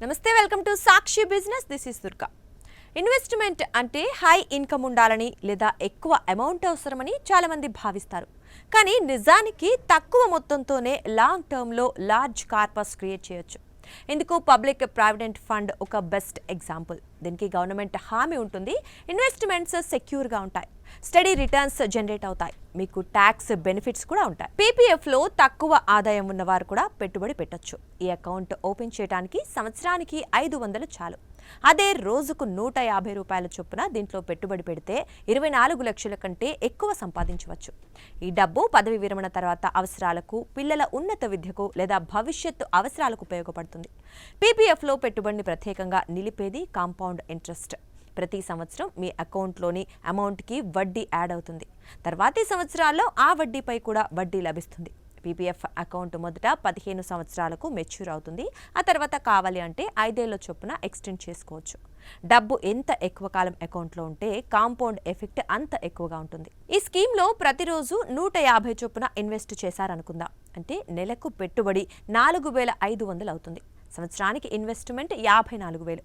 నమస్తే welcome to Sakshi business this is Durga. Investment అంటే high income ఉండాలని లేదా ఎక్కువ అమౌంట్ అవసరమని చాలా మంది భావిస్తారు. కానీ నిజానికి తక్కువ మొత్తంతోనే లాంగ్ టర్మ్ లో లార్జ్ కార్పస్ క్రియేట్ చేయొచ్చు. ఇందుకు పబ్లిక్ ప్రావిడెంట్ ఫండ్ ఒక బెస్ట్ ఎగ్జాంపుల్. దీనికి గవర్నమెంట్ హామీ ఉంటుంది, ఇన్వెస్ట్మెంట్స్ సెక్యూర్ గా ఉంటాయి, స్టడీ రిటర్న్స్ జనరేట్ అవుతాయి, మీకు ట్యాక్స్ బెనిఫిట్స్ కూడా ఉంటాయి. పీపీఎఫ్ లో తక్కువ ఆదాయం ఉన్నవారు కూడా పెట్టుబడి పెట్టొచ్చు. ఈ అకౌంట్ ఓపెన్ చేయడానికి సంవత్సరానికి 500 చాలు. అదే రోజుకు 150 రూపాయల చొప్పున దీంట్లో పెట్టుబడి పెడితే 24 లక్షల కంటే ఎక్కువ సంపాదించవచ్చు. ఈ డబ్బు పదవి విరమణ తర్వాత అవసరాలకు, పిల్లల ఉన్నత విద్యకు లేదా భవిష్యత్తు అవసరాలకు ఉపయోగపడుతుంది. పీపీఎఫ్ లో పెట్టుబడిని ప్రత్యేకంగా నిలిపేది కాంపౌండ్ ఇంట్రెస్ట్. ప్రతి సంవత్సరం మీ అకౌంట్లోని అమౌంట్కి వడ్డీ యాడ్ అవుతుంది. తర్వాతి సంవత్సరాల్లో ఆ వడ్డీపై కూడా వడ్డీ లభిస్తుంది. పీపీఎఫ్ అకౌంట్ మొదట 15 సంవత్సరాలకు మెచ్యూర్ అవుతుంది. ఆ తర్వాత కావాలి అంటే 5 ఏళ్ల చొప్పున ఎక్స్టెండ్ చేసుకోవచ్చు. డబ్బు ఎంత ఎక్కువ కాలం అకౌంట్లో ఉంటే కాంపౌండ్ ఎఫెక్ట్ అంత ఎక్కువగా ఉంటుంది. ఈ స్కీమ్లో ప్రతిరోజు 150 చొప్పున ఇన్వెస్ట్ చేశారనుకుందాం అంటే నెలకు పెట్టుబడి 4500 అవుతుంది. సంవత్సరానికి ఇన్వెస్ట్మెంట్ 54,000.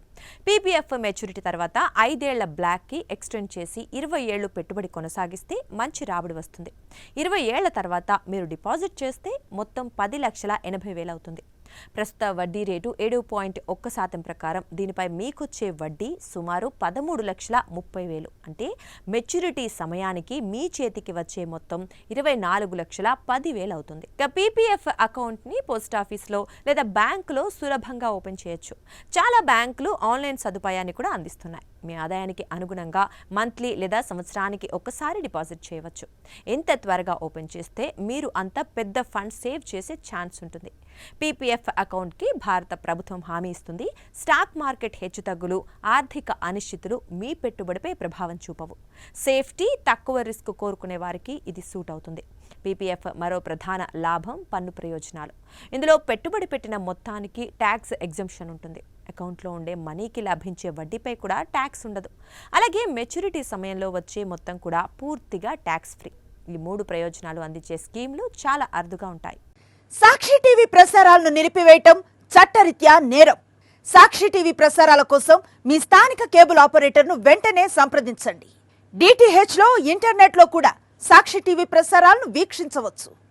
పీపీఎఫ్ మెచ్యూరిటీ తర్వాత 5 ఏళ్ల బ్లాక్కి ఎక్స్టెండ్ చేసి 20 ఏళ్లు పెట్టుబడి కొనసాగిస్తే మంచి రాబడి వస్తుంది. 20 ఏళ్ల తర్వాత మీరు డిపాజిట్ చేస్తే మొత్తం 10,80,000 అవుతుంది. ప్రస్తుత వడ్డీ రేటు 7.1% ప్రకారం దీనిపై మీకొచ్చే వడ్డీ సుమారు 13,30,000. అంటే మెచ్యూరిటీ సమయానికి మీ చేతికి వచ్చే మొత్తం 24,10,000 అవుతుంది. ఇక పీపీఎఫ్ అకౌంట్ని పోస్టాఫీస్లో లేదా బ్యాంకులో సులభంగా ఓపెన్ చేయొచ్చు. చాలా బ్యాంకులు ఆన్లైన్ సదుపాయాన్ని కూడా అందిస్తున్నాయి. మీ ఆదాయానికి అనుగుణంగా మంత్లీ లేదా సంవత్సరానికి ఒకసారి డిపాజిట్ చేయవచ్చు. ఎంత త్వరగా ఓపెన్ చేస్తే మీరు అంత పెద్ద ఫండ్ సేవ్ చేసే ఛాన్స్ ఉంటుంది. పీపీఎఫ్ అకౌంట్కి భారత ప్రభుత్వం హామీ ఇస్తుంది. స్టాక్ మార్కెట్ హెచ్చుతగ్గులు, ఆర్థిక అనిశ్చితులు మీ పెట్టుబడిపై ప్రభావం చూపవు. సేఫ్టీ, తక్కువ రిస్క్ కోరుకునే వారికి ఇది సూట్ అవుతుంది. పీపీఎఫ్ మరో ప్రధాన లాభం పన్ను ప్రయోజనాలు. ఇందులో పెట్టుబడి పెట్టిన మొత్తానికి ట్యాక్స్ ఎగ్జంప్షన్ ఉంటుంది. అకౌంట్లో ఉండే మనీకి లభించే వడ్డీపై కూడా ట్యాక్స్ ఉండదు. అలాగే మెచ్యూరిటీ సమయంలో వచ్చే మొత్తం కూడా పూర్తిగా ట్యాక్స్ ఫ్రీ. ఈ 3 ప్రయోజనాలు అందించే స్కీమ్లు చాలా అరుదుగా ఉంటాయి. సాక్షి టీవీ ప్రసారాలను నిలిపివేయటం చట్టరీత్యా నేరం. సాక్షి టీవీ ప్రసారాల కోసం మీ స్థానిక కేబుల్ ఆపరేటర్ను వెంటనే సంప్రదించండి. డిటిహెచ్ లో, ఇంటర్నెట్ లో కూడా సాక్షి టీవీ ప్రసారాలను వీక్షించవచ్చు.